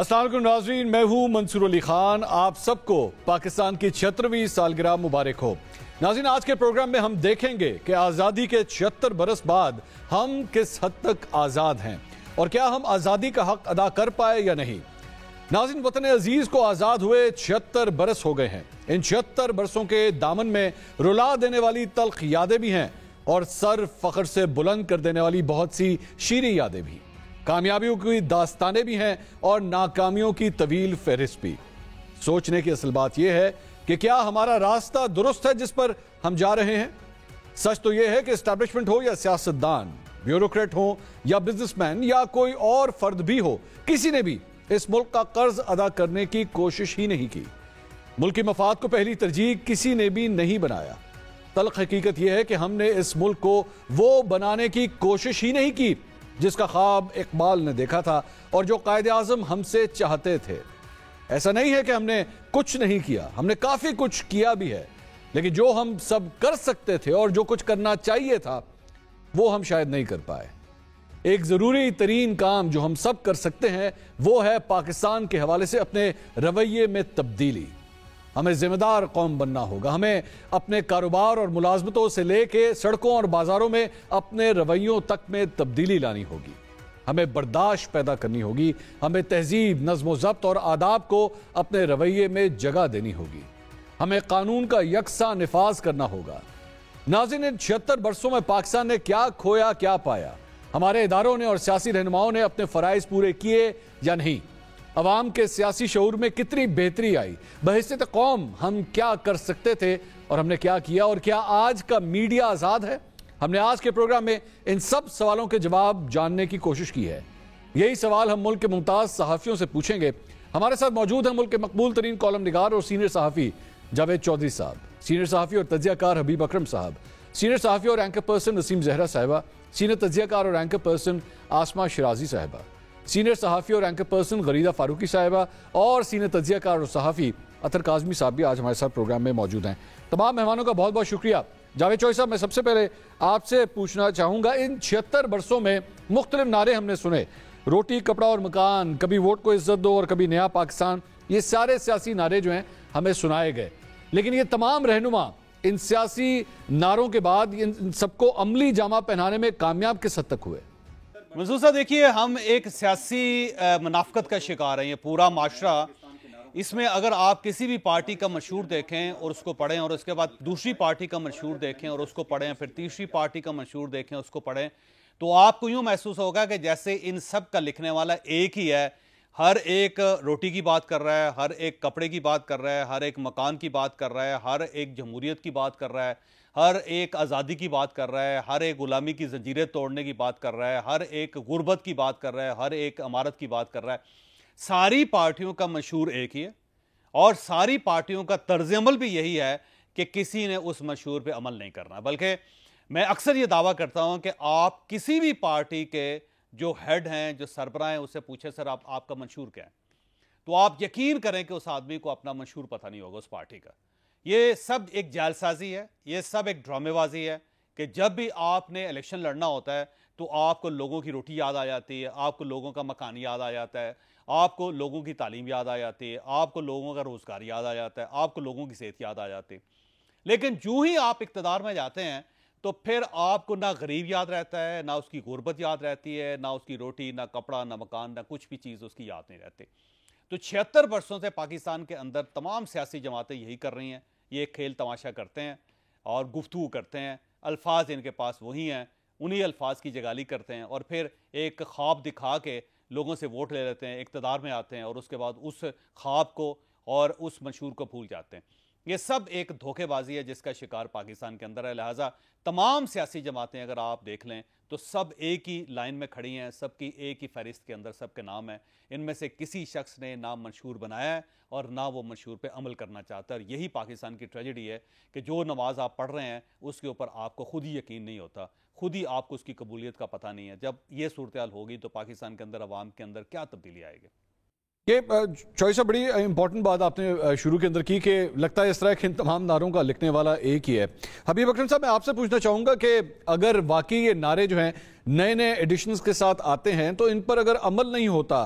السلام علیکم ناظرین، میں ہوں منصور علی خان۔ آپ سب کو پاکستان کی 76ویں سالگرہ مبارک ہو۔ ناظرین، آج کے پروگرام میں ہم دیکھیں گے کہ آزادی کے 76 برس بعد ہم کس حد تک آزاد ہیں اور کیا ہم آزادی کا حق ادا کر پائے یا نہیں۔ ناظرین، وطن عزیز کو آزاد ہوئے 76 برس ہو گئے ہیں۔ ان 76 برسوں کے دامن میں رلا دینے والی تلخ یادیں بھی ہیں اور سر فخر سے بلند کر دینے والی بہت سی شیریں یادیں بھی۔ کامیابیوں کی داستانیں بھی ہیں اور ناکامیوں کی طویل فہرست بھی۔ سوچنے کی اصل بات یہ ہے کہ کیا ہمارا راستہ درست ہے جس پر ہم جا رہے ہیں؟ سچ تو یہ ہے کہ اسٹیبلشمنٹ ہو یا سیاستدان، بیوروکریٹ ہو یا بزنس مین یا کوئی اور فرد بھی ہو، کسی نے بھی اس ملک کا قرض ادا کرنے کی کوشش ہی نہیں کی۔ ملکی مفاد کو پہلی ترجیح کسی نے بھی نہیں بنایا۔ تلخ حقیقت یہ ہے کہ ہم نے اس ملک کو وہ بنانے کی کوشش ہی نہیں کی جس کا خواب اقبال نے دیکھا تھا اور جو قائد اعظم ہم سے چاہتے تھے۔ ایسا نہیں ہے کہ ہم نے کچھ نہیں کیا، ہم نے کافی کچھ کیا بھی ہے، لیکن جو ہم سب کر سکتے تھے اور جو کچھ کرنا چاہیے تھا وہ ہم شاید نہیں کر پائے۔ ایک ضروری ترین کام جو ہم سب کر سکتے ہیں وہ ہے پاکستان کے حوالے سے اپنے رویے میں تبدیلی۔ ہمیں ذمہ دار قوم بننا ہوگا۔ ہمیں اپنے کاروبار اور ملازمتوں سے لے کے سڑکوں اور بازاروں میں اپنے رویوں تک میں تبدیلی لانی ہوگی۔ ہمیں برداشت پیدا کرنی ہوگی۔ ہمیں تہذیب، نظم و ضبط اور آداب کو اپنے رویے میں جگہ دینی ہوگی۔ ہمیں قانون کا یکساں نفاذ کرنا ہوگا۔ ناظرین، ان 76 برسوں میں پاکستان نے کیا کھویا، کیا پایا؟ ہمارے اداروں نے اور سیاسی رہنماؤں نے اپنے فرائض پورے کیے یا نہیں؟ عوام کے سیاسی شعور میں کتنی بہتری آئی؟ بحیثیت قوم ہم کیا کر سکتے تھے اور ہم نے کیا کیا؟ اور کیا آج کا میڈیا آزاد ہے؟ ہم نے آج کے پروگرام میں ان سب سوالوں کے جواب جاننے کی کوشش کی ہے۔ یہی سوال ہم ملک کے ممتاز صحافیوں سے پوچھیں گے۔ ہمارے ساتھ موجود ہیں ملک کے مقبول ترین کالم نگار اور سینئر صحافی جاوید چودھری صاحب، سینئر صحافی اور تجزیہ کار حبیب اکرم صاحب، سینئر صحافی اور اینکر پرسن نسیم زہرا صاحبہ، سینئر تجزیہ کار اور اینکر پرسن آسمہ شرازی صاحبہ، سینئر صحافی اور اینکر پرسن غریدہ فاروقی صاحبہ اور سینئر تجزیہ کار اور صحافی اطہر کاظمی صاحب بھی آج ہمارے ساتھ پروگرام میں موجود ہیں۔ تمام مہمانوں کا بہت بہت شکریہ۔ جاوید چودھری صاحب، میں سب سے پہلے آپ سے پوچھنا چاہوں گا، ان 76 برسوں میں مختلف نعرے ہم نے سنے، روٹی، کپڑا اور مکان، کبھی ووٹ کو عزت دو اور کبھی نیا پاکستان، یہ سارے سیاسی نعرے جو ہیں ہمیں سنائے گئے، لیکن یہ تمام رہنما ان سیاسی نعروں کے بعد ان سب کو عملی جامہ پہنانے میں کامیاب کس حد تک ہوئے؟ منصور صاحب، دیکھیے، ہم ایک سیاسی منافقت کا شکار ہیں، یہ پورا معاشرہ۔ اس میں اگر آپ کسی بھی پارٹی کا منشور دیکھیں اور اس کو پڑھیں اور اس کے بعد دوسری پارٹی کا منشور دیکھیں اور اس کو پڑھیں، پھر تیسری پارٹی کا منشور دیکھیں اس کو پڑھیں، تو آپ کو یوں محسوس ہوگا کہ جیسے ان سب کا لکھنے والا ایک ہی ہے۔ ہر ایک روٹی کی بات کر رہا ہے، ہر ایک کپڑے کی بات کر رہا ہے، ہر ایک مکان کی بات کر رہا ہے، ہر ایک جمہوریت کی بات کر رہا ہے، ہر ایک آزادی کی بات کر رہا ہے، ہر ایک غلامی کی زنجیریں توڑنے کی بات کر رہا ہے، ہر ایک غربت کی بات کر رہا ہے، ہر ایک امارت کی بات کر رہا ہے۔ ساری پارٹیوں کا منشور ایک ہی ہے اور ساری پارٹیوں کا طرز عمل بھی یہی ہے کہ کسی نے اس منشور پہ عمل نہیں کرنا۔ بلکہ میں اکثر یہ دعویٰ کرتا ہوں کہ آپ کسی بھی پارٹی کے جو ہیڈ ہیں، جو سربراہ ہیں، اس سے پوچھیں سر آپ کا منشور کیا ہے، تو آپ یقین کریں کہ اس آدمی کو اپنا منشور پتہ نہیں ہوگا اس پارٹی کا۔ یہ سب ایک جعل سازی ہے، یہ سب ایک ڈرامے بازی ہے کہ جب بھی آپ نے الیکشن لڑنا ہوتا ہے تو آپ کو لوگوں کی روٹی یاد آ جاتی ہے، آپ کو لوگوں کا مکان یاد آ جاتا ہے، آپ کو لوگوں کی تعلیم یاد آ جاتی ہے، آپ کو لوگوں کا روزگار یاد آ جاتا ہے، آپ کو لوگوں کی صحت یاد آ جاتی ہے۔ لیکن جو ہی آپ اقتدار میں جاتے ہیں تو پھر آپ کو نہ غریب یاد رہتا ہے، نہ اس کی غربت یاد رہتی ہے، نہ اس کی روٹی، نہ کپڑا، نہ مکان، نہ کچھ بھی چیز اس کی یاد نہیں رہتی۔ تو 76 برسوں سے پاکستان کے اندر تمام سیاسی جماعتیں یہی کر رہی ہیں، یہ ایک کھیل تماشا کرتے ہیں اور گفتگو کرتے ہیں، الفاظ ان کے پاس وہی ہیں، انہی الفاظ کی جگالی کرتے ہیں اور پھر ایک خواب دکھا کے لوگوں سے ووٹ لے لیتے ہیں، اقتدار میں آتے ہیں اور اس کے بعد اس خواب کو اور اس منشور کو بھول جاتے ہیں۔ یہ سب ایک دھوکے بازی ہے جس کا شکار پاکستان کے اندر ہے۔ لہٰذا تمام سیاسی جماعتیں اگر آپ دیکھ لیں تو سب ایک ہی لائن میں کھڑی ہیں، سب کی ایک ہی فہرست کے اندر سب کے نام ہیں۔ ان میں سے کسی شخص نے نہ منشور بنایا ہے اور نہ وہ منشور پہ عمل کرنا چاہتا ہے، اور یہی پاکستان کی ٹریجڈی ہے کہ جو نماز آپ پڑھ رہے ہیں اس کے اوپر آپ کو خود ہی یقین نہیں ہوتا، خود ہی آپ کو اس کی قبولیت کا پتہ نہیں ہے۔ جب یہ صورتحال ہوگی تو پاکستان کے اندر عوام کے اندر کیا تبدیلی آئے گی؟ یہ چوائس سے بڑی امپورٹنٹ بات آپ نے شروع کے اندر کی کہ لگتا ہے اس طرح کہ ان تمام نعروں کا لکھنے والا ایک ہی ہے۔ حبیب اکرم صاحب، میں آپ سے پوچھنا چاہوں گا کہ اگر واقعی یہ نعرے جو ہیں نئے نئے ایڈیشنز کے ساتھ آتے ہیں تو ان پر اگر عمل نہیں ہوتا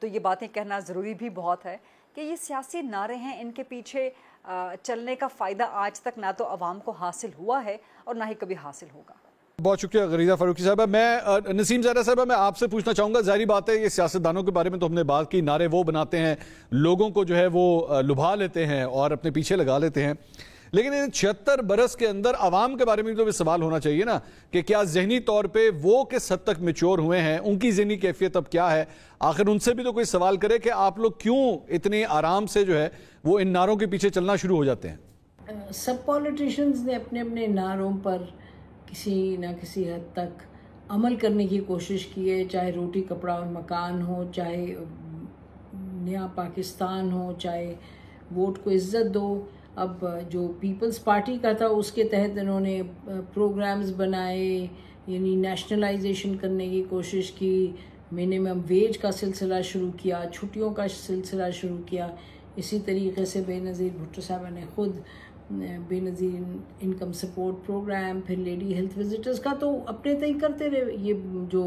تو یہ باتیں کہنا ضروری بھی بہت ہے کہ یہ سیاسی نعرے ہیں، ان کے پیچھے چلنے کا فائدہ آج تک نہ تو عوام کو حاصل ہوا ہے اور نہ ہی کبھی حاصل ہوگا۔ بہت شکریہ غریزہ فاروقی صاحبہ۔ میں نسیم زہرا صاحبہ میں آپ سے پوچھنا چاہوں گا، ظاہری بات ہے یہ سیاستدانوں کے بارے میں تو ہم نے بات کی، نعرے وہ بناتے ہیں، لوگوں کو جو ہے وہ لبھا لیتے ہیں اور اپنے پیچھے لگا لیتے ہیں، لیکن ان 76 برس کے اندر عوام کے بارے میں تو سوال ہونا چاہیے نا کہ کیا ذہنی طور پہ وہ کس حد تک میچور ہوئے ہیں، ان کی ذہنی کیفیت اب کیا ہے؟ آخر ان سے بھی تو کوئی سوال کرے کہ آپ لوگ کیوں اتنی آرام سے جو ہے وہ ان نعروں کے پیچھے چلنا شروع ہو جاتے ہیں؟ سب پولیٹیشنز نے اپنے اپنے نعروں پر کسی نہ کسی حد تک عمل کرنے کی کوشش کی ہے، چاہے روٹی کپڑا اور مکان ہو، چاہے نیا پاکستان ہو، چاہے ووٹ کو عزت دو۔ اب جو پیپلز پارٹی کا تھا اس کے تحت انہوں نے پروگرامز بنائے، یعنی نیشنلائزیشن کرنے کی کوشش کی، منیمم ویج کا سلسلہ شروع کیا، چھٹیوں کا سلسلہ شروع کیا۔ اسی طریقے سے بے نظیر بھٹو صاحبہ نے خود بے نظیر انکم سپورٹ پروگرام، پھر لیڈی ہیلتھ وزٹرز کا تو اپنے تئیں کرتے رہے۔ یہ جو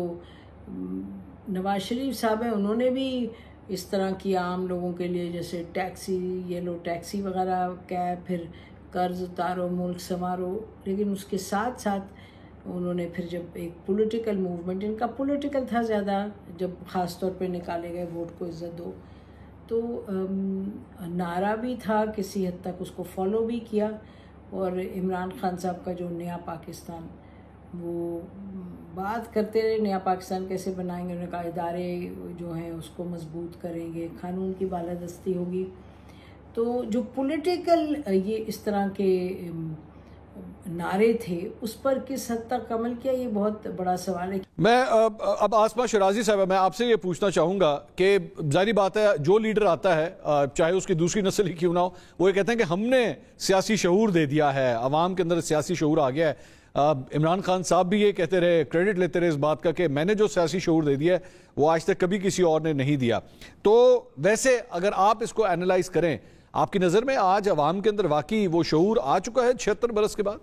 نواز شریف صاحب ہیں انہوں نے بھی اس طرح کی عام لوگوں کے لیے جیسے ٹیکسی، یلو ٹیکسی وغیرہ، کیب، پھر قرض اتارو ملک سنوارو، لیکن اس کے ساتھ ساتھ انہوں نے پھر جب ایک پولیٹیکل موومنٹ، ان کا پولیٹیکل تھا زیادہ، جب خاص طور پہ نکالے گئے ووٹ کو عزت دو، تو نعرہ بھی تھا کسی حد تک، اس کو فالو بھی کیا۔ اور عمران خان صاحب کا جو نیا پاکستان، وہ بات کرتے رہے نیا پاکستان کیسے بنائیں گے، انہوں نے کہا ادارے جو ہیں اس کو مضبوط کریں گے، قانون کی بالادستی ہوگی۔ تو جو پولیٹیکل یہ اس طرح کے نعرے تھے اس پر کس حد تک عمل کیا، یہ بہت بڑا سوال ہے۔ میں اب آسمہ شرازی صاحبہ میں آپ سے یہ پوچھنا چاہوں گا کہ ظاہری بات ہے جو لیڈر آتا ہے چاہے اس کی دوسری نسل ہی کیوں نہ ہو، وہ یہ کہتے ہیں کہ ہم نے سیاسی شعور دے دیا ہے، عوام کے اندر سیاسی شعور آ گیا ہے۔ عمران خان صاحب بھی یہ کہتے رہے، کریڈٹ لیتے رہے اس بات کا کہ میں نے جو سیاسی شعور دے دیا ہے وہ آج تک کبھی کسی اور نے نہیں دیا۔ تو ویسے اگر آپ اس کو اینالائز کریں، آپ کی نظر میں آج عوام کے اندر واقعی وہ شعور آ چکا ہے 76 برس کے بعد؟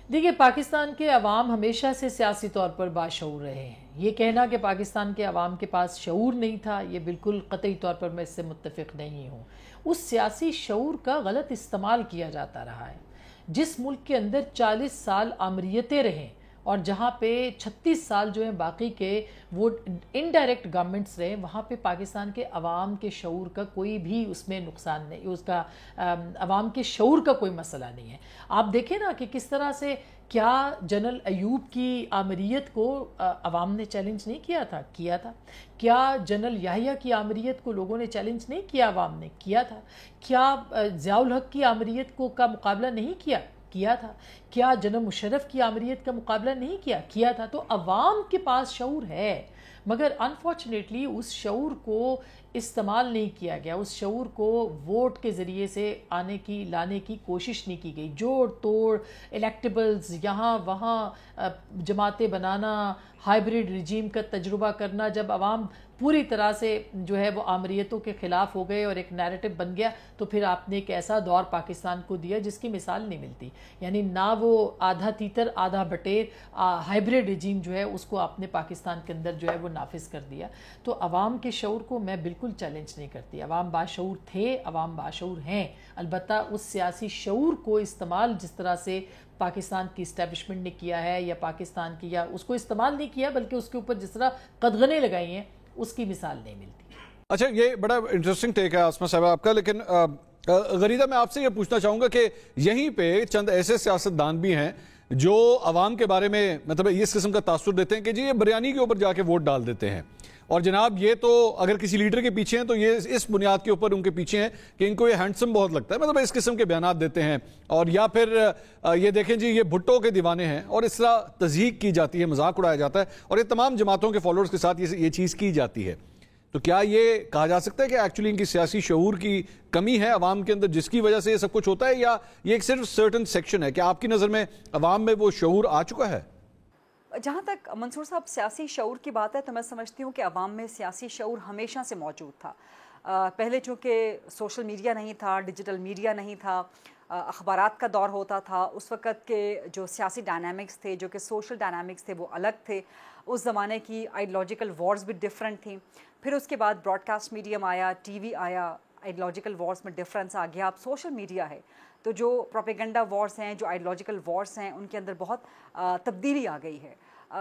دیکھیے، پاکستان کے عوام ہمیشہ سے سیاسی طور پر باشعور رہے ہیں۔ یہ کہنا کہ پاکستان کے عوام کے پاس شعور نہیں تھا، یہ بالکل قطعی طور پر میں اس سے متفق نہیں ہوں۔ اس سیاسی شعور کا غلط استعمال کیا جاتا رہا ہے۔ جس ملک کے اندر 40 سال آمریتیں رہیں اور جہاں پہ 36 سال جو ہیں باقی کے وہ انڈائریکٹ گورنمنٹس رہے، وہاں پہ پاکستان کے عوام کے شعور کا کوئی بھی اس میں نقصان نہیں، اس کا عوام کے شعور کا کوئی مسئلہ نہیں ہے۔ آپ دیکھیں نا کہ کس طرح سے کیا جنرل ایوب کی آمریت کو عوام نے چیلنج نہیں کیا تھا؟ کیا جنرل یحییٰ کی آمریت کو لوگوں نے چیلنج نہیں کیا؟ عوام نے کیا تھا۔ کیا ضیاء الحق کی آمریت کا مقابلہ نہیں کیا تھا؟ کیا جنرل مشرف کی آمریت کا مقابلہ نہیں کیا تھا؟ تو عوام کے پاس شعور ہے، مگر انفارچونیٹلی اس شعور کو استعمال نہیں کیا گیا، اس شعور کو ووٹ کے ذریعے سے لانے کی کوشش نہیں کی گئی۔ جوڑ توڑ، الیکٹیبلز، یہاں وہاں جماعتیں بنانا، ہائیبریڈ رجیم کا تجربہ کرنا، جب عوام پوری طرح سے جو ہے وہ آمریتوں کے خلاف ہو گئے اور ایک نیریٹو بن گیا، تو پھر آپ نے ایک ایسا دور پاکستان کو دیا جس کی مثال نہیں ملتی۔ یعنی نہ وہ آدھا تیتر آدھا بٹیر ہائیبریڈ رجیم جو ہے اس کو آپ نے پاکستان کے اندر جو ہے وہ نافذ کر دیا۔ تو عوام کے شعور کو میں بالکل چیلنج نہیں کرتی۔ عوام باشعور تھے، عوام باشعور ہیں، البتہ اس سیاسی شعور کو استعمال جس طرح سے پاکستان کی اسٹیبلشمنٹ نے کیا ہے یا پاکستان کی، یا اس کو استعمال نہیں کیا بلکہ اس کے اوپر جس طرح قدغنیں لگائی ہیں، اس کی مثال نہیں ملتی۔ اچھا، یہ بڑا انٹرسٹنگ ٹیک ہے آسمہ صاحبہ آپ کا، لیکن غریدہ میں آپ سے یہ پوچھنا چاہوں گا کہ یہیں پہ چند ایسے سیاستدان بھی ہیں جو عوام کے بارے میں مطلب اس قسم کا تاثر دیتے ہیں کہ جی یہ بریانی کے اوپر جا کے ووٹ ڈال دیتے ہیں، اور جناب یہ تو اگر کسی لیڈر کے پیچھے ہیں تو یہ اس بنیاد کے اوپر ان کے پیچھے ہیں کہ ان کو یہ ہینڈسم بہت لگتا ہے، مطلب اس قسم کے بیانات دیتے ہیں، اور یا پھر یہ دیکھیں جی یہ بھٹو کے دیوانے ہیں، اور اس طرح تضحیق کی جاتی ہے، مذاق اڑایا جاتا ہے، اور یہ تمام جماعتوں کے فالوورز کے ساتھ یہ چیز کی جاتی ہے۔ تو کیا یہ کہا جا سکتا ہے کہ ایکچولی ان کی سیاسی شعور کی کمی ہے عوام کے اندر جس کی وجہ سے یہ سب کچھ ہوتا ہے، یا یہ ایک صرف سرٹن سیکشن ہے؟ کیا آپ کی نظر میں عوام میں وہ شعور آ چکا ہے؟ جہاں تک منصور صاحب سیاسی شعور کی بات ہے تو میں سمجھتی ہوں کہ عوام میں سیاسی شعور ہمیشہ سے موجود تھا۔ پہلے چونکہ سوشل میڈیا نہیں تھا، ڈیجیٹل میڈیا نہیں تھا، اخبارات کا دور ہوتا تھا، اس وقت کے جو سیاسی ڈائنامکس تھے، جو کہ سوشل ڈائنامکس تھے، وہ الگ تھے. اس زمانے کی آئیڈیالوجیکل وارز بھی ڈفرینٹ تھیں. پھر اس کے بعد براڈ کاسٹ میڈیم آیا، ٹی وی آیا، آئیڈیالوجیکل وارز میں ڈفرینس آ گیا. اب سوشل میڈیا ہے تو جو پروپیگنڈا وارز ہیں، جو آئیڈیالوجیکل وارز ہیں، ان کے اندر بہت تبدیلی آ گئی ہے.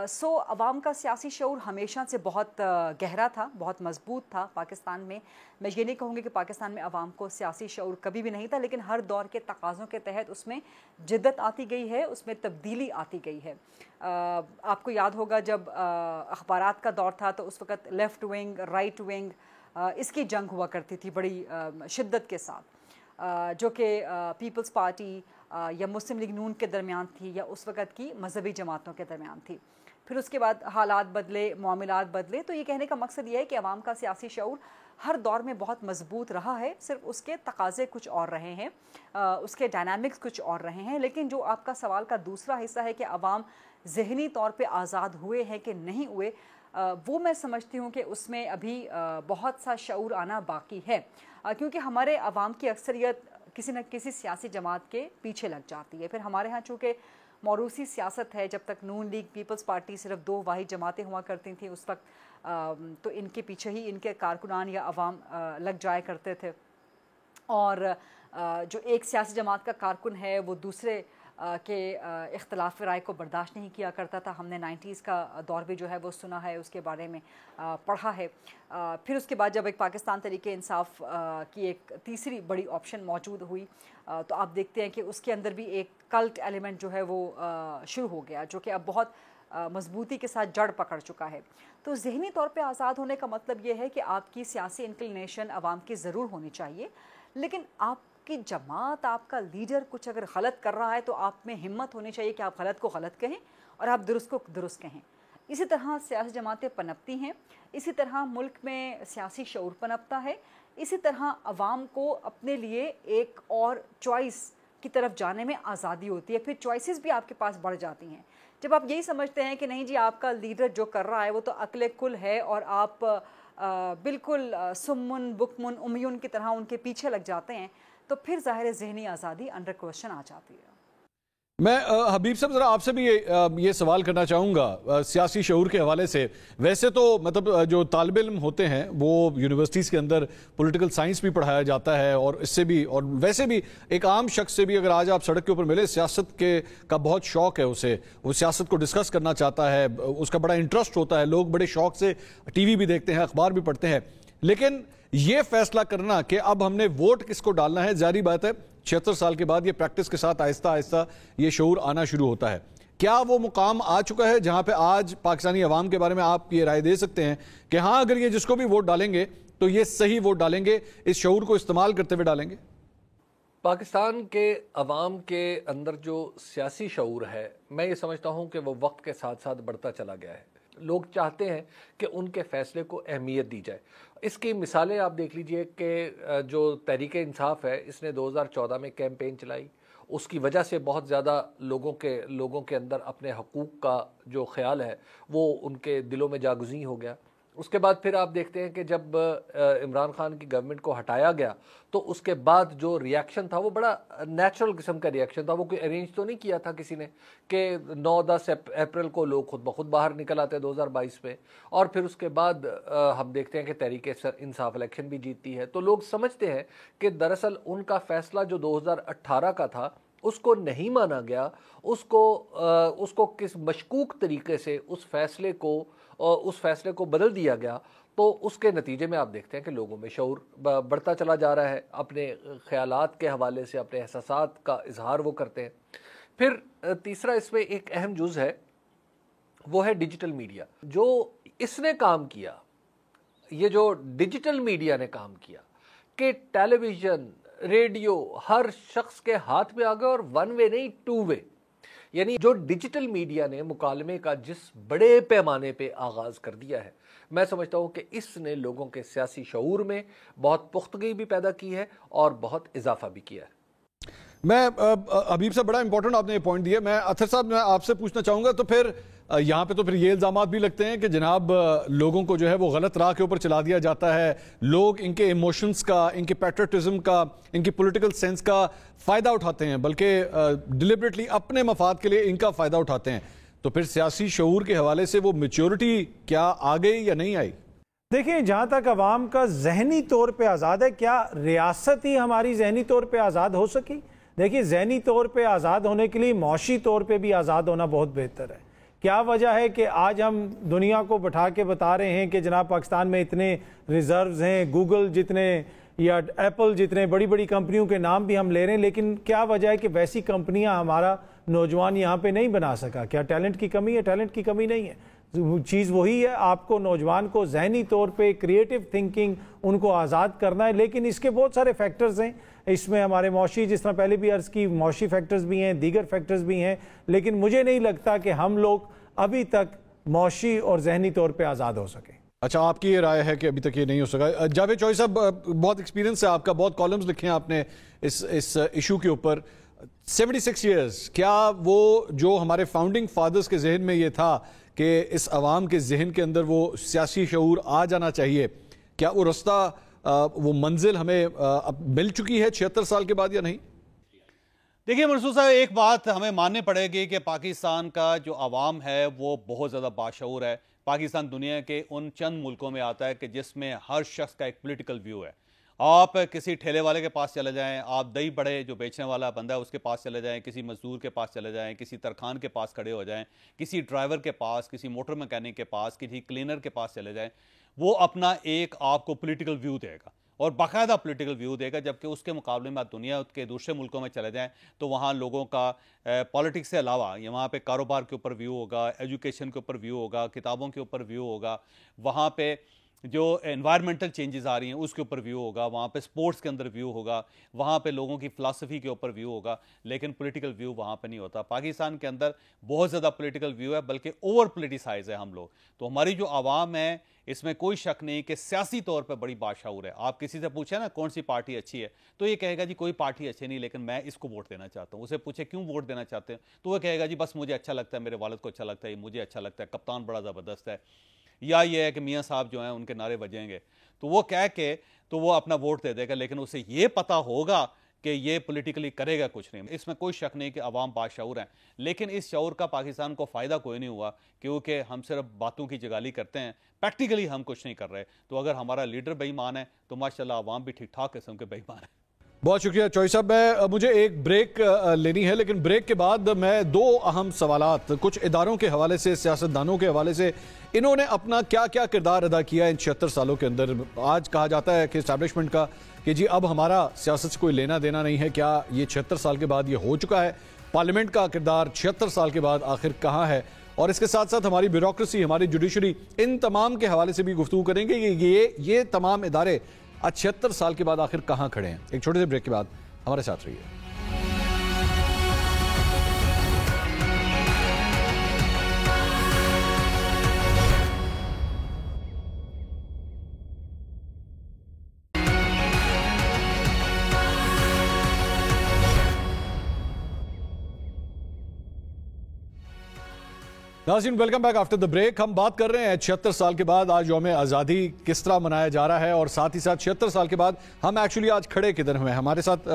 سو عوام کا سیاسی شعور ہمیشہ سے بہت گہرا تھا، بہت مضبوط تھا پاکستان میں. میں یہ نہیں کہوں گی کہ پاکستان میں عوام کو سیاسی شعور کبھی بھی نہیں تھا، لیکن ہر دور کے تقاضوں کے تحت اس میں جدت آتی گئی ہے، اس میں تبدیلی آتی گئی ہے. آپ کو یاد ہوگا جب اخبارات کا دور تھا تو اس وقت لیفٹ ونگ، رائٹ ونگ، اس کی جنگ ہوا کرتی تھی بڑی شدت کے ساتھ، جو کہ پیپلز پارٹی یا مسلم لیگ نون کے درمیان تھی یا اس وقت کی مذہبی جماعتوں کے درمیان تھی. پھر اس کے بعد حالات بدلے، معاملات بدلے. تو یہ کہنے کا مقصد یہ ہے کہ عوام کا سیاسی شعور ہر دور میں بہت مضبوط رہا ہے، صرف اس کے تقاضے کچھ اور رہے ہیں، اس کے ڈائنامکس کچھ اور رہے ہیں. لیکن جو آپ کا سوال کا دوسرا حصہ ہے کہ عوام ذہنی طور پہ آزاد ہوئے ہیں کہ نہیں ہوئے، وہ میں سمجھتی ہوں کہ اس میں ابھی بہت سا شعور آنا باقی ہے، کیونکہ ہمارے عوام کی اکثریت کسی نہ کسی سیاسی جماعت کے پیچھے لگ جاتی ہے. پھر ہمارے ہاں چونکہ موروثی سیاست ہے، جب تک نون لیگ، پیپلز پارٹی صرف 2 واحد جماعتیں ہوا کرتی تھیں اس وقت، تو ان کے پیچھے ہی ان کے کارکنان یا عوام لگ جایا کرتے تھے. اور جو ایک سیاسی جماعت کا کارکن ہے وہ دوسرے کے اختلاف رائے کو برداشت نہیں کیا کرتا تھا. ہم نے 90s کا دور بھی جو ہے وہ سنا ہے، اس کے بارے میں پڑھا ہے. پھر اس کے بعد جب ایک پاکستان تحریک انصاف کی ایک تیسری بڑی آپشن موجود ہوئی، تو آپ دیکھتے ہیں کہ اس کے اندر بھی ایک کلٹ ایلیمنٹ جو ہے وہ شروع ہو گیا، جو کہ اب بہت مضبوطی کے ساتھ جڑ پکڑ چکا ہے. تو ذہنی طور پہ آزاد ہونے کا مطلب یہ ہے کہ آپ کی سیاسی انکلینیشن عوام کی ضرور ہونی چاہیے، لیکن آپ کی جماعت، آپ کا لیڈر کچھ اگر غلط کر رہا ہے تو آپ میں ہمت ہونی چاہیے کہ آپ غلط کو غلط کہیں اور آپ درست کو درست کہیں. اسی طرح سیاسی جماعتیں پنپتی ہیں، اسی طرح ملک میں سیاسی شعور پنپتا ہے، اسی طرح عوام کو اپنے لیے ایک اور چوائس کی طرف جانے میں آزادی ہوتی ہے. پھر چوائسیز بھی آپ کے پاس بڑھ جاتی ہیں. جب آپ یہی سمجھتے ہیں کہ نہیں جی آپ کا لیڈر جو کر رہا ہے وہ تو عقل کل ہے اور آپ بالکل سمن بکمن امیون کی طرح ان کے پیچھے لگ جاتے ہیں، تو پھر ظاہر ذہنی آزادی انڈر کوشچن آ جاتی ہے. میں حبیب صاحب ذرا آپ سے بھی یہ سوال کرنا چاہوں گا سیاسی شعور کے حوالے سے. ویسے تو مطلب جو طالب علم ہوتے ہیں وہ یونیورسٹیز کے اندر پولیٹیکل سائنس بھی پڑھایا جاتا ہے، اور اس سے بھی اور ویسے بھی ایک عام شخص سے بھی اگر آج آپ سڑک کے اوپر ملے، سیاست کا بہت شوق ہے اسے، وہ سیاست کو ڈسکس کرنا چاہتا ہے، اس کا بڑا انٹرسٹ ہوتا ہے، لوگ بڑے شوق سے ٹی وی بھی دیکھتے ہیں، اخبار بھی پڑھتے ہیں. لیکن یہ فیصلہ کرنا کہ اب ہم نے ووٹ کس کو ڈالنا ہے، ظاہری بات ہے 76 سال کے بعد یہ پریکٹس کے ساتھ آہستہ آہستہ یہ شعور آنا شروع ہوتا ہے. کیا وہ مقام آ چکا ہے جہاں پہ آج پاکستانی عوام کے بارے میں آپ یہ رائے دے سکتے ہیں کہ ہاں اگر یہ جس کو بھی ووٹ ڈالیں گے تو یہ صحیح ووٹ ڈالیں گے، اس شعور کو استعمال کرتے ہوئے ڈالیں گے؟ پاکستان کے عوام کے اندر جو سیاسی شعور ہے، میں یہ سمجھتا ہوں کہ وہ وقت کے ساتھ ساتھ بڑھتا چلا گیا ہے. لوگ چاہتے ہیں کہ ان کے فیصلے کو اہمیت دی جائے. اس کی مثالیں آپ دیکھ لیجئے کہ جو تحریک انصاف ہے، اس نے 2014 میں کیمپین چلائی. اس کی وجہ سے بہت زیادہ لوگوں کے اندر اپنے حقوق کا جو خیال ہے وہ ان کے دلوں میں جاگزیں ہو گیا. اس کے بعد پھر آپ دیکھتے ہیں کہ جب عمران خان کی گورنمنٹ کو ہٹایا گیا تو اس کے بعد جو ریاکشن تھا وہ بڑا نیچرل قسم کا ریاکشن تھا. وہ کوئی ارینج تو نہیں کیا تھا کسی نے کہ 9-10 اپریل کو لوگ خود بخود باہر نکل آتے 2022 میں. اور پھر اس کے بعد ہم دیکھتے ہیں کہ تحریک انصاف الیکشن بھی جیتتی ہے. تو لوگ سمجھتے ہیں کہ دراصل ان کا فیصلہ جو 2018 کا تھا اس کو نہیں مانا گیا، اس کو کس مشکوک طریقے سے اس فیصلے کو بدل دیا گیا. تو اس کے نتیجے میں آپ دیکھتے ہیں کہ لوگوں میں شعور بڑھتا چلا جا رہا ہے، اپنے خیالات کے حوالے سے اپنے احساسات کا اظہار وہ کرتے ہیں. پھر تیسرا اس میں ایک اہم جز ہے، وہ ہے ڈیجیٹل میڈیا. جو اس نے کام کیا، یہ جو ڈیجیٹل میڈیا نے کام کیا کہ ٹیلی ویژن، ریڈیو ہر شخص کے ہاتھ میں آ گئے، اور 1 وے نہیں 2 وے. یعنی جو ڈیجیٹل میڈیا نے مکالمے کا جس بڑے پیمانے پہ آغاز کر دیا ہے، میں سمجھتا ہوں کہ اس نے لوگوں کے سیاسی شعور میں بہت پختگی بھی پیدا کی ہے اور بہت اضافہ بھی کیا ہے. میں حبیب صاحب بڑا امپورٹنٹ آپ نے یہ پوائنٹ دیا. میں اطہر صاحب میں آپ سے پوچھنا چاہوں گا تو پھر یہاں پہ تو پھر یہ الزامات بھی لگتے ہیں کہ جناب لوگوں کو جو ہے وہ غلط راہ کے اوپر چلا دیا جاتا ہے, لوگ ان کے ایموشنز کا, ان کے پیٹریٹزم کا, ان کی پولیٹیکل سینس کا فائدہ اٹھاتے ہیں, بلکہ ڈیلیبریٹلی اپنے مفاد کے لیے ان کا فائدہ اٹھاتے ہیں. تو پھر سیاسی شعور کے حوالے سے وہ میچورٹی کیا آ گئی یا نہیں آئی؟ دیکھیں, جہاں تک عوام کا ذہنی طور پہ آزاد ہے, کیا ریاست ہی ہماری ذہنی طور پہ آزاد ہو سکی؟ دیکھیے, ذہنی طور پہ آزاد ہونے کے لیے معاشی طور پہ بھی آزاد ہونا بہت بہتر ہے. کیا وجہ ہے کہ آج ہم دنیا کو بٹھا کے بتا رہے ہیں کہ جناب پاکستان میں اتنے ریزروز ہیں, گوگل جتنے یا ایپل جتنے بڑی بڑی کمپنیوں کے نام بھی ہم لے رہے ہیں, لیکن کیا وجہ ہے کہ ویسی کمپنیاں ہمارا نوجوان یہاں پہ نہیں بنا سکا؟ کیا ٹیلنٹ کی کمی ہے؟ ٹیلنٹ کی کمی نہیں ہے. چیز وہی ہے, آپ کو نوجوان کو ذہنی طور پہ کریٹو تھنکنگ ان کو آزاد کرنا ہے. لیکن اس کے بہت سارے فیکٹرز ہیں اس میں, ہمارے معاشی, جس طرح پہلے بھی عرض کی, معاشی فیکٹرز بھی ہیں, دیگر فیکٹرز بھی ہیں, لیکن مجھے نہیں لگتا کہ ہم لوگ ابھی تک معاشی اور ذہنی طور پہ آزاد ہو سکیں. اچھا, آپ کی یہ رائے ہے کہ ابھی تک یہ نہیں ہو سکا. جاوید چوہدری صاحب, بہت ایکسپیرینس ہے آپ کا, بہت کالمز لکھے ہیں آپ نے اس ایشو کے اوپر. 76 ایئرز, کیا وہ جو ہمارے فاؤنڈنگ فادرز کے ذہن میں یہ تھا کہ اس عوام کے ذہن کے اندر وہ سیاسی شعور آ جانا چاہیے, کیا وہ رستہ, وہ منزل ہمیں مل چکی ہے 76 سال کے بعد یا نہیں؟ دیکھیے منصور صاحب, ایک بات ہمیں ماننی پڑے گی کہ پاکستان کا جو عوام ہے وہ بہت زیادہ باشعور ہے. پاکستان دنیا کے ان چند ملکوں میں آتا ہے کہ جس میں ہر شخص کا ایک پولیٹیکل ویو ہے. آپ کسی ٹھیلے والے کے پاس چلے جائیں, آپ دہی بڑے جو بیچنے والا بندہ ہے اس کے پاس چلے جائیں, کسی مزدور کے پاس چلے جائیں, کسی ترخان کے پاس کھڑے ہو جائیں, کسی ڈرائیور کے پاس, کسی موٹر میکینک کے پاس, کسی کلینر کے پاس چلے جائیں, وہ اپنا ایک آپ کو پولیٹیکل ویو دے گا اور باقاعدہ پولیٹیکل ویو دے گا. جبکہ اس کے مقابلے میں آپ دنیا کے دوسرے ملکوں میں چلے جائیں تو وہاں لوگوں کا پالیٹکس سے علاوہ وہاں پہ کاروبار کے اوپر ویو ہوگا, ایجوکیشن کے اوپر ویو ہوگا, کتابوں کے اوپر ویو ہوگا, وہاں پہ جو انوائرمنٹل چینجز آ رہی ہیں اس کے اوپر ویو ہوگا, وہاں پہ سپورٹس کے اندر ویو ہوگا, وہاں پہ لوگوں کی فلسفی کے اوپر ویو ہوگا, لیکن پولیٹیکل ویو وہاں پہ نہیں ہوتا. پاکستان کے اندر بہت زیادہ پولیٹیکل ویو ہے, بلکہ اوور پولیٹیسائز ہے ہم لوگ. تو ہماری جو عوام ہے اس میں کوئی شک نہیں کہ سیاسی طور پہ بڑی باشعور ہے. آپ کسی سے پوچھیں نا کون سی پارٹی اچھی ہے تو یہ کہے گا جی کوئی پارٹی اچھی نہیں, لیکن میں اس کو ووٹ دینا چاہتا ہوں. اسے پوچھے کیوں ووٹ دینا چاہتے ہیں تو وہ کہے گا جی بس مجھے اچھا لگتا ہے, میرے والد کو اچھا لگتا ہے, مجھے اچھا لگتا ہے, کپتان بڑا زبردست ہے, یا یہ ہے کہ میاں صاحب جو ہیں ان کے نعرے بجیں گے, تو وہ کہہ کے تو وہ اپنا ووٹ دے دے گا. لیکن اسے یہ پتا ہوگا کہ یہ پولیٹیکلی کرے گا کچھ نہیں. اس میں کوئی شک نہیں کہ عوام باشعور ہیں, لیکن اس شعور کا پاکستان کو فائدہ کوئی نہیں ہوا, کیونکہ ہم صرف باتوں کی جگالی کرتے ہیں, پریکٹیکلی ہم کچھ نہیں کر رہے. تو اگر ہمارا لیڈر بے ایمان ہے تو ماشاءاللہ عوام بھی ٹھیک ٹھاک قسم کے بے ایمان ہیں. بہت شکریہ چوہدری صاحب. مجھے ایک بریک لینی ہے, لیکن بریک کے بعد میں دو اہم سوالات کچھ اداروں کے حوالے سے, سیاستدانوں کے حوالے سے, انہوں نے اپنا کیا کیا کردار ادا کیا ان 76 سالوں کے اندر. آج کہا جاتا ہے کہ اسٹیبلشمنٹ کا کہ جی اب ہمارا سیاست سے کوئی لینا دینا نہیں ہے, کیا یہ 76 سال کے بعد یہ ہو چکا ہے؟ پارلیمنٹ کا کردار 76 سال کے بعد آخر کہاں ہے؟ اور اس کے ساتھ ساتھ ہماری بیوروکریسی, ہماری جوڈیشری, ان تمام کے حوالے سے بھی گفتگو کریں گے کہ یہ تمام ادارے 76 سال کے بعد آخر کہاں کھڑے ہیں. ایک چھوٹے سے بریک کے بعد ہمارے ساتھ رہیے. ناظرین welcome back after the break. ہم بات کر رہے ہیں 76 سال کے بعد آج یوم آزادی کس طرح منایا جا رہا ہے, اور ساتھ ہی ساتھ 76 سال کے بعد ہم ایکچولی آج کھڑے کدھر ہوئے ہیں. ہمارے ساتھ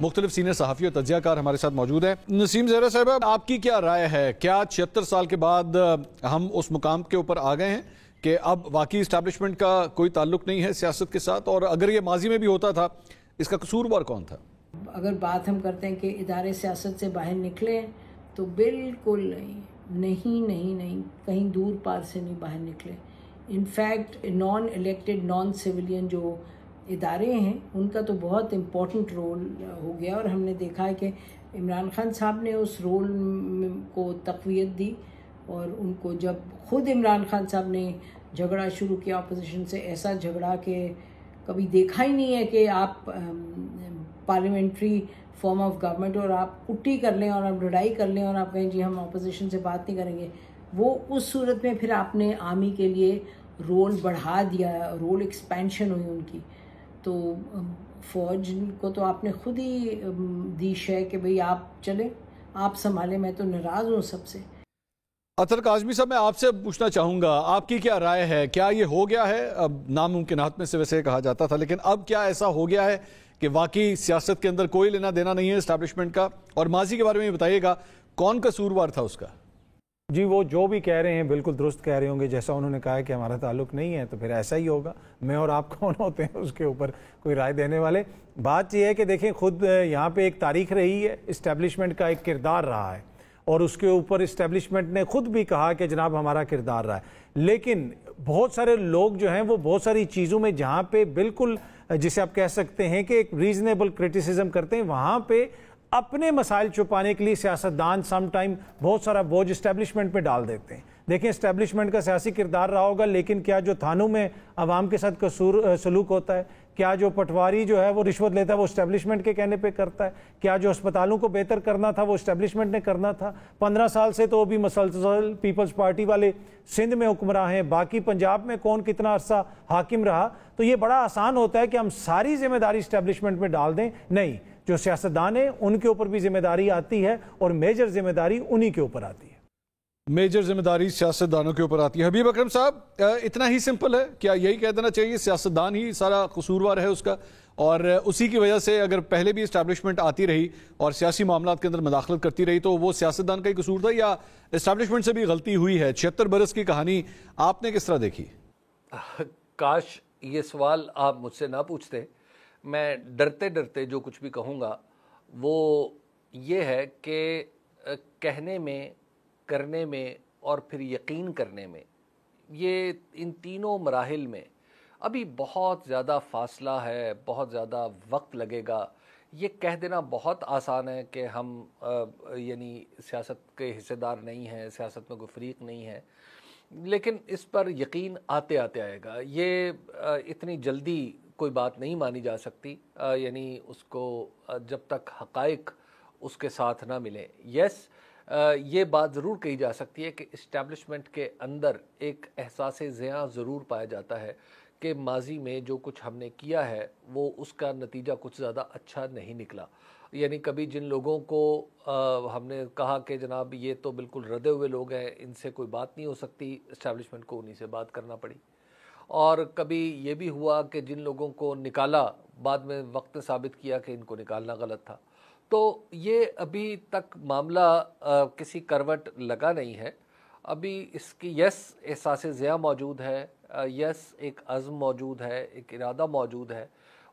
مختلف سینئر صحافی اور تجزیہ کار ہمارے ساتھ موجود ہیں. نسیم زہرا صاحب, آپ کی کیا رائے ہے؟ کیا 76 سال کے بعد ہم اس مقام کے اوپر آ گئے ہیں کہ اب واقعی اسٹیبلشمنٹ کا کوئی تعلق نہیں ہے سیاست کے ساتھ, اور اگر یہ ماضی میں بھی ہوتا تھا اس کا قصوروار کون تھا؟ اگر بات ہم کرتے ہیں کہ ادارے سیاست سے باہر نکلے تو بالکل نہیں, کہیں دور پار سے نہیں باہر نکلے. In fact naan elected, naan civilian جو ادارے ہیں ان کا تو بہت امپورٹنٹ رول ہو گیا, اور ہم نے دیکھا ہے کہ عمران خان صاحب نے اس رول کو تقویت دی, اور ان کو جب خود عمران خان صاحب نے جھگڑا شروع کیا اپوزیشن سے, ایسا جھگڑا کہ کبھی دیکھا ہی نہیں ہے کہ آپ پارلیمنٹری فارم آف گورنمنٹ اور آپ کٹی کر لیں اور آپ لڑائی کر لیں اور آپ کہیں جی ہم اپوزیشن سے بات نہیں کریں گے. وہ اس صورت میں پھر آپ نے آرمی کے لیے رول بڑھا دیا, رول ایکسپینشن ہوئی ان کی. تو فوج کو تو آپ نے خود ہی دیش ہے کہ بھئی آپ چلیں، آپ سنبھالیں، میں تو ناراض ہوں سب سے۔ اطہر کاظمی صاحب، میں آپ سے پوچھنا چاہوں گا، آپ کی کیا رائے ہے؟ کیا یہ ہو گیا ہے؟ اب ناممکنات میں سے ویسے کہا جاتا تھا، لیکن اب کیا ایسا ہو گیا ہے کہ واقعی سیاست کے اندر کوئی لینا دینا نہیں ہے اسٹیبلشمنٹ کا؟ اور ماضی کے بارے میں بتائیے گا، کون قصوروار تھا اس کا؟ جی، وہ جو بھی کہہ رہے ہیں بالکل درست کہہ رہے ہوں گے، جیسا انہوں نے کہا ہے کہ ہمارا تعلق نہیں ہے تو پھر ایسا ہی ہوگا۔ میں اور آپ کون ہوتے ہیں اس کے اوپر کوئی رائے دینے والے؟ بات یہ ہے کہ دیکھیں، خود یہاں پہ ایک تاریخ رہی ہے، اسٹیبلشمنٹ کا ایک کردار رہا ہے، اور اس کے اوپر اسٹیبلشمنٹ نے خود بھی کہا کہ جناب ہمارا کردار رہا ہے، لیکن بہت سارے لوگ جو ہیں وہ بہت ساری چیزوں میں جہاں پہ بالکل جسے آپ کہہ سکتے ہیں کہ ایک ریزنیبل کرٹیسزم کرتے ہیں، وہاں پہ اپنے مسائل چھپانے کے لیے سیاستدان سم ٹائم بہت سارا بوجھ اسٹیبلشمنٹ پہ ڈال دیتے ہیں۔ دیکھیں، اسٹیبلشمنٹ کا سیاسی کردار رہا ہوگا، لیکن کیا جو تھانوں میں عوام کے ساتھ سلوک ہوتا ہے، کیا جو پٹواری جو ہے وہ رشوت لیتا ہے وہ اسٹیبلشمنٹ کے کہنے پہ کرتا ہے؟ کیا جو اسپتالوں کو بہتر کرنا تھا وہ اسٹیبلشمنٹ نے کرنا تھا؟ 15 سال سے تو وہ بھی مسلسل پیپلز پارٹی والے سندھ میں حکمراں ہیں، باقی پنجاب میں کون کتنا عرصہ حاکم رہا؟ تو یہ بڑا آسان ہوتا ہے کہ ہم ساری ذمہ داری اسٹیبلشمنٹ میں ڈال دیں۔ نہیں، جو سیاستدان ہیں ان کے اوپر بھی ذمہ داری آتی ہے، اور میجر ذمہ داری انہی کے اوپر آتی ہے۔ میجر ذمہ داری سیاستدانوں کے اوپر آتی ہے۔ حبیب اکرم صاحب، اتنا ہی سمپل ہے؟ کیا یہی کہہ دینا چاہیے سیاستدان ہی سارا قصوروار ہے اس کا، اور اسی کی وجہ سے اگر پہلے بھی اسٹیبلشمنٹ آتی رہی اور سیاسی معاملات کے اندر مداخلت کرتی رہی تو وہ سیاستدان کا ہی قصور تھا، یا اسٹیبلشمنٹ سے بھی غلطی ہوئی ہے؟ 76 برس کی کہانی آپ نے کس طرح دیکھی؟ کاش یہ سوال آپ مجھ سے نہ پوچھتے۔ میں ڈرتے ڈرتے جو کچھ بھی کہوں گا وہ یہ ہے کہ کہنے میں، کرنے میں اور پھر یقین کرنے میں، یہ ان تینوں مراحل میں ابھی بہت زیادہ فاصلہ ہے، بہت زیادہ وقت لگے گا۔ یہ کہہ دینا بہت آسان ہے کہ ہم یعنی سیاست کے حصے دار نہیں ہیں، سیاست میں کوئی فریق نہیں ہے، لیکن اس پر یقین آتے آتے آئے گا۔ یہ اتنی جلدی کوئی بات نہیں مانی جا سکتی، یعنی اس کو جب تک حقائق اس کے ساتھ نہ ملے۔ یہ بات ضرور کہی جا سکتی ہے کہ اسٹیبلشمنٹ کے اندر ایک احساس زیاں ضرور پایا جاتا ہے کہ ماضی میں جو کچھ ہم نے کیا ہے وہ اس کا نتیجہ کچھ زیادہ اچھا نہیں نکلا۔ یعنی کبھی جن لوگوں کو ہم نے کہا کہ جناب یہ تو بالکل ردے ہوئے لوگ ہیں، ان سے کوئی بات نہیں ہو سکتی، اسٹیبلشمنٹ کو انہی سے بات کرنا پڑی۔ اور کبھی یہ بھی ہوا کہ جن لوگوں کو نکالا بعد میں وقت نے ثابت کیا کہ ان کو نکالنا غلط تھا۔ تو یہ ابھی تک معاملہ کسی کروٹ لگا نہیں ہے۔ ابھی اس کی احساس زیاں موجود ہے، ایک عزم موجود ہے، ایک ارادہ موجود ہے۔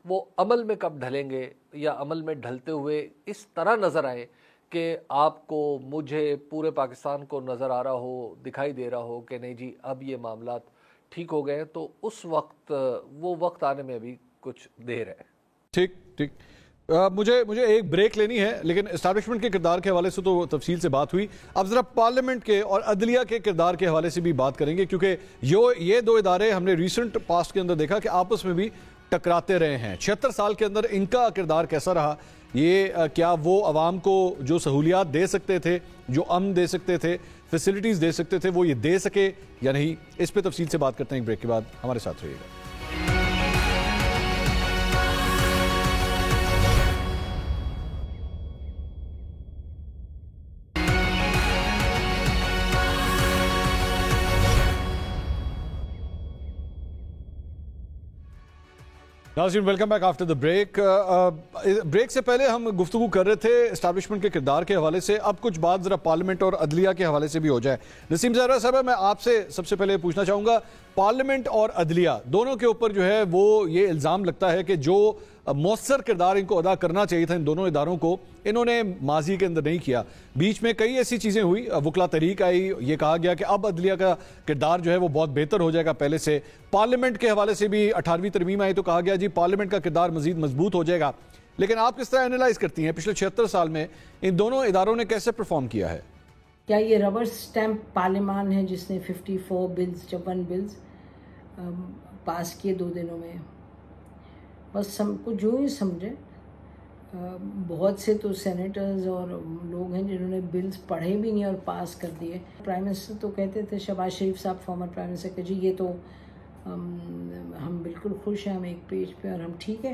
وہ عمل میں کب ڈھلیں گے یا عمل میں ڈھلتے ہوئے اس طرح نظر آئے کہ آپ کو، مجھے، پورے پاکستان کو نظر آ رہا ہو، دکھائی دے رہا ہو کہ نہیں جی اب یہ معاملات ٹھیک ہو گئے، تو اس وقت وہ وقت آنے میں ابھی کچھ دیر ہے۔ ٹھیک مجھے ایک بریک لینی ہے، لیکن اسٹیبلشمنٹ کے کردار کے حوالے سے تو تفصیل سے بات ہوئی۔ اب ذرا پارلیمنٹ کے اور عدلیہ کے کردار کے حوالے سے بھی بات کریں گے، کیونکہ یہ دو ادارے ہم نے ریسنٹ پاسٹ کے اندر دیکھا کہ آپس میں بھی ٹکراتے رہے ہیں۔ 76 سال کے اندر ان کا کردار کیسا رہا؟ یہ کیا وہ عوام کو جو سہولیات دے سکتے تھے، جو امن دے سکتے تھے، فیسلٹیز دے سکتے تھے، وہ یہ دے سکے یا نہیں؟ اس پہ تفصیل سے بات کرتے ہیں ایک بریک کے بعد، ہمارے ساتھ رہیے گا۔ ناظرین، welcome back after the break. Break سے پہلے ہم گفتگو کر رہے تھے اسٹیبلشمنٹ کے کردار کے حوالے سے، اب کچھ بات ذرا پارلیمنٹ اور عدلیہ کے حوالے سے بھی ہو جائے۔ نسیم زہرا صاحب، میں آپ سے سب سے پہلے پوچھنا چاہوں گا، پارلیمنٹ اور عدلیہ دونوں کے اوپر جو ہے وہ یہ الزام لگتا ہے کہ جو مؤثر کردار ان کو ادا کرنا چاہیے تھا ان دونوں اداروں کو، انہوں نے ماضی کے اندر نہیں کیا۔ بیچ میں کئی ایسی چیزیں ہوئی، وکلا تحریک آئی، یہ کہا گیا کہ اب عدلیہ کا کردار جو ہے وہ بہت بہتر ہو جائے گا پہلے سے۔ پارلیمنٹ کے حوالے سے بھی 18ویں ترمیم آئی تو کہا گیا جی پارلیمنٹ کا کردار مزید مضبوط ہو جائے گا۔ لیکن آپ کس طرح انالائز کرتی ہیں پچھلے 76 سال میں ان دونوں اداروں نے کیسے پرفارم کیا ہے؟ کیا یہ ربر سٹیمپ پارلیمان ہے جس نے 54 بلز پاس کیے 2 دنوں میں؟ بس ہم کو جو ہی سمجھیں، بہت سے تو سینیٹرز اور لوگ ہیں جنہوں نے بلز پڑھے بھی نہیں اور پاس کر دیے۔ پرائم منسٹر تو کہتے تھے، شہباز شریف صاحب فارمر پرائم منسٹر، کہ جی یہ تو ہم بالکل خوش ہیں، ہم ایک پیج پہ اور ہم ٹھیک ہے۔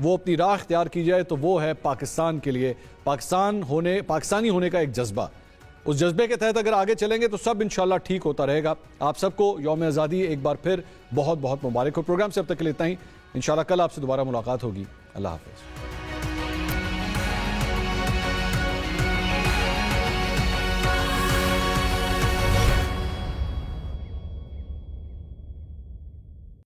وہ اپنی راہ اختیار کی جائے تو وہ ہے پاکستان کے لیے پاکستانی ہونے کا ایک جذبہ. اس جذبے کے تحت اگر آگے چلیں گے تو سب انشاءاللہ ٹھیک ہوتا رہے گا. آپ سب کو یوم آزادی ایک بار پھر بہت بہت مبارک ہو. پروگرام سے اب تک کے لیے اتنا ہی. انشاءاللہ کل آپ سے دوبارہ ملاقات ہوگی. اللہ حافظ.